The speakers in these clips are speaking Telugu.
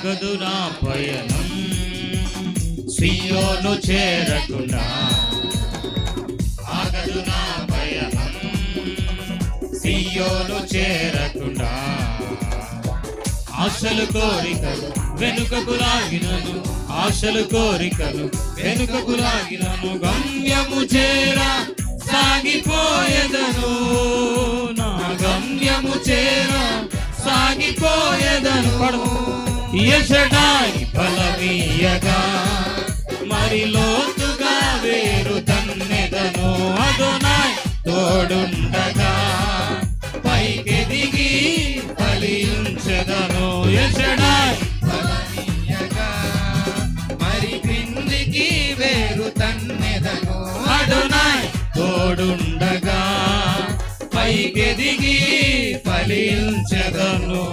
ఆగదు నా పయనం సియోను చేరకుండా, ఆగదు నా పయనం సియోను చేరకుండా. ఆశలు కోరికలు వెనుకకు లాగినను, ఆశలు కోరికలు వెనుకకు లాగినను, గమ్యము చేరా సాగిపోయేదను, నా గమ్యము చేరా సాగిపోయేదను. యెషడాయి బలమీయగా మరి లోతుగా వేరు తన్నెదను, అదోనాయ్ తోడుండగా పైకెదిగి ఫలించెదను. యెషడాయి బలమీయగా మరి క్రిందికి వేరు తన్నెదను, అదోనాయ్ తోడుండగా పైకెదిగి ఫలించెదను.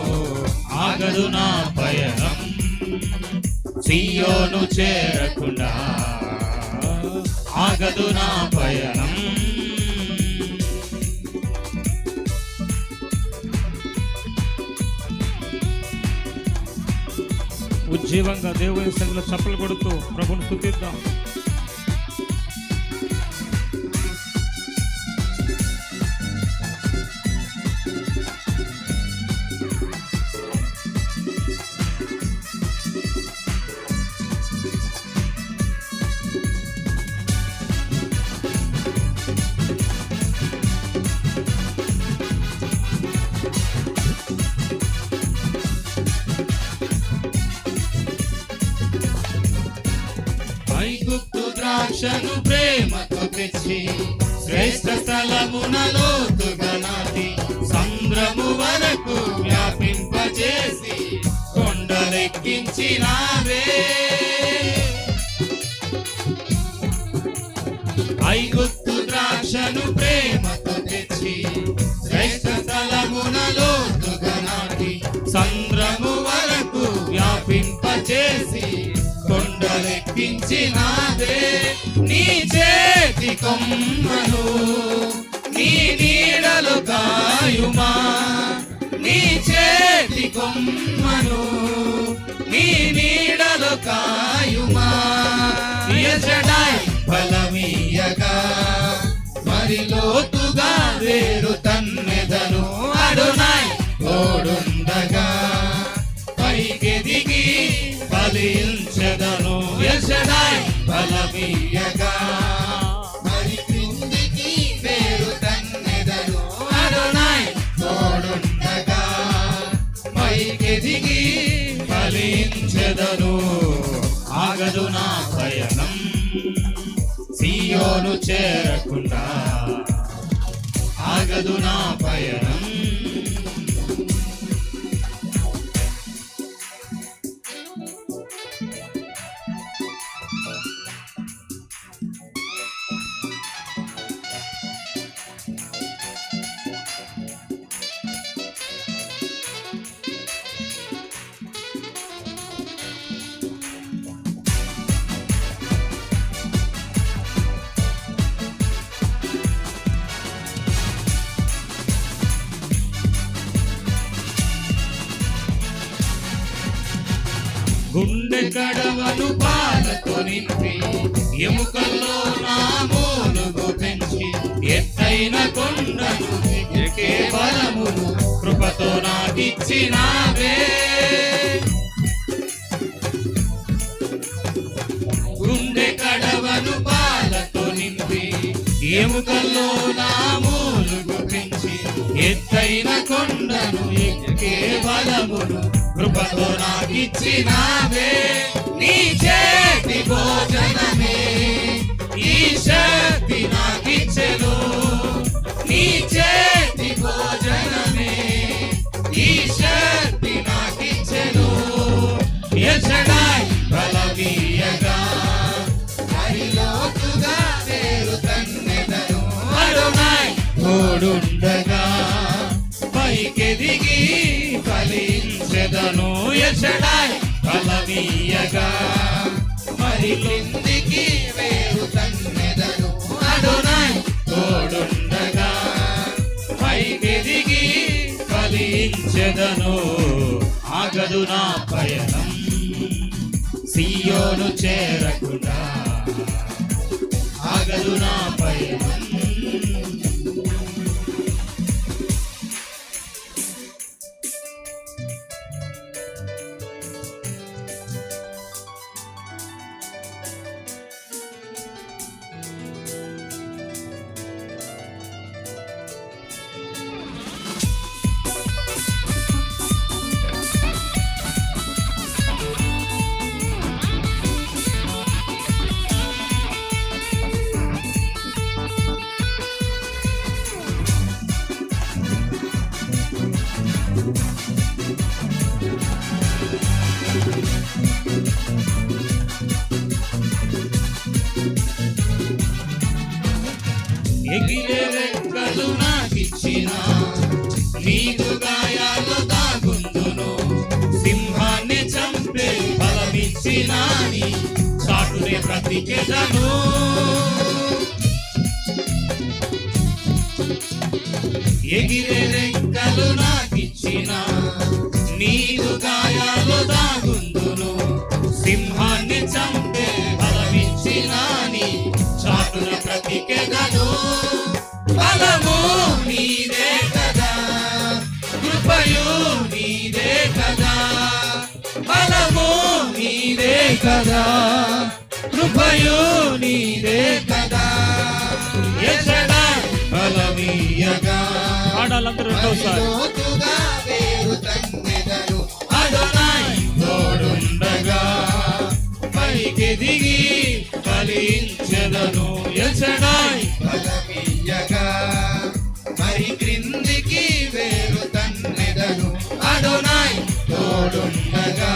ఆగదు నా పయనం సియోను చేరకుండా, ఆగదు నా పయనం. ఉజ్జీవంగా దేవుని సంఘంలో చప్పలు కొడుతూ ప్రభుని స్తుతిద్దాం. ఐగుప్తు ద్రాక్షను ప్రేమతో తెచ్చి శ్రేష్ఠ స్థలమున లోతుగా నాటి, సంద్రము వరకు వ్యాపింపచేసి కొండలెక్కించినావే. ఐగుప్తు ద్రాక్షను ప్రేమతో తెచ్చి శ్రేష్ఠ స్థలమున లోతుగా నాటి, సంద్రము వరకు వ్యాపింపచేసి కొండలెక్కించినాదే. నీ చేతి కొమ్మను నీ నీడలు కాయుమా, నీ చేతి కొమ్మను నీ నీడలు కాయుమా. యెషడాయి బలమీయగా మరి లోతుగా వేరు తన్నెదను, అదోనాయ్ తోడుండగా పైకెదిగి ఫలించెదను. యెషడాయి బలమీయగా మరి క్రిందికి వేరు తన్నెదను, అదోనాయ్ తోడుండగా పైకెదిగి ఫలించెదను. ఆగదు నా పయనం సియోను చేరకుండా, ఆగదు నా పయనం. గుండె కడవను పాలతో నింపి, ఎముకల్లో నా మూలుగు పెంచి, ఎత్తైన కొండను ఎక్కే బలమును కృపతో నాకిచ్చినావే. గుండె కడవను పాలతో నింపి, ఎముకల్లో నా మూలుగు పెంచి, ఎత్తైన కొండను ఎక్కే బలమును కృపతో నాకిచ్చినావే. నీ చేతి భోజనమే ఈ శక్తి నాకిచ్చెను, నీ చేతి భోజనమే ఈ శక్తి నాకిచ్చెను. యెషడాయి బలమీయగా మరి లోతుగా వేరు తన్నెదను, అదోనాయ్ తోడుండగా పైకెదిగి ఫలించెదను. యెషడాయి బలమీయగా మరి క్రిందికి వేరు తన్నెదను, అదోనాయ్ తోడుండగా పైకెదిగి ఫలించెదను. ఆగదు నా పయనం సియోను చేరకుండా ఆగదు నా పయనం. ఎగిరే రెక్కలు నాకిచ్చిన నీదు గాయాలు దాగుందును. సింహాన్ని చంపే బలమిచ్చిన నీ చాటునే బ్రతికెదను. ఎగిరే రెక్కలు నాకిచ్చిన నీదు గాయాలు దాగుందును. సింహాన్ని చంపే బలమిచ్చిన నీ చాటున బ్రతికెదను. బలము నీదే కదా, కృపయు నీదే కదా. బలము నీదే కదా, కృపయు నీదే కదా. ఎసడా బలమీయగా పాడాలందరూ రెండోసారి. లోతుగా వేరు తన్నెదను. అదోనాయ్ తోడుండగా పైకి దిగి ఫలించెదను. ఎసడాయ్ బలమీయగా మరి క్రిందికి వేరు తన్నెదను. అదోనాయ్ తోడుండగా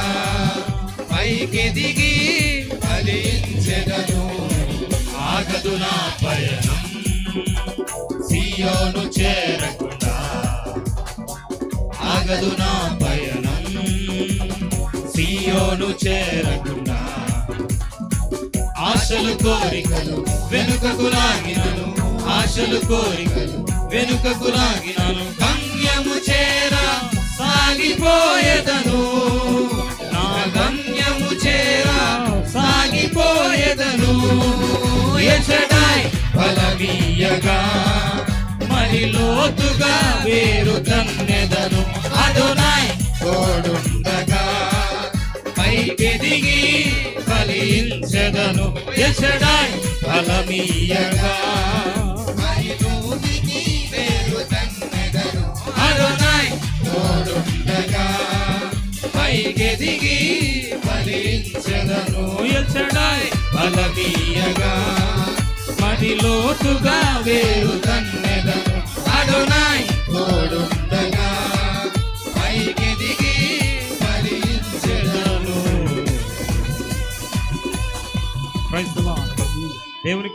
పైకి దిగి ఫలించెదను. ఆగదు నా పయనం సియోను చేరకుండా. ఆగదు నా పయనం సియోను చేరకుండా. ఆశలు కోరికలు వెనుకకు లాగినను. ఆశలు కోరికలు వెనుకకు లాగినను. గమ్యము చేర సాగిపోయేదను. నా గమ్యము చేర సాగిపోయేదను. ఎసడాయ్ బలమీయగా మరి లోతుగా వేరు తన్నెదను. అదోనాయ్ తోడుండగా పైకి దిగి ఫలించెదను. ఎసడాయ్ బలమీయగా మరి నూతికి వేరు తన్నెదను. అదోనాయ్ తోడుండగా పైకి దిగి ఫలించెదను. ఎసడాయ్ బలమీయగా మరి లోతుగా వేరు తన్నెదను.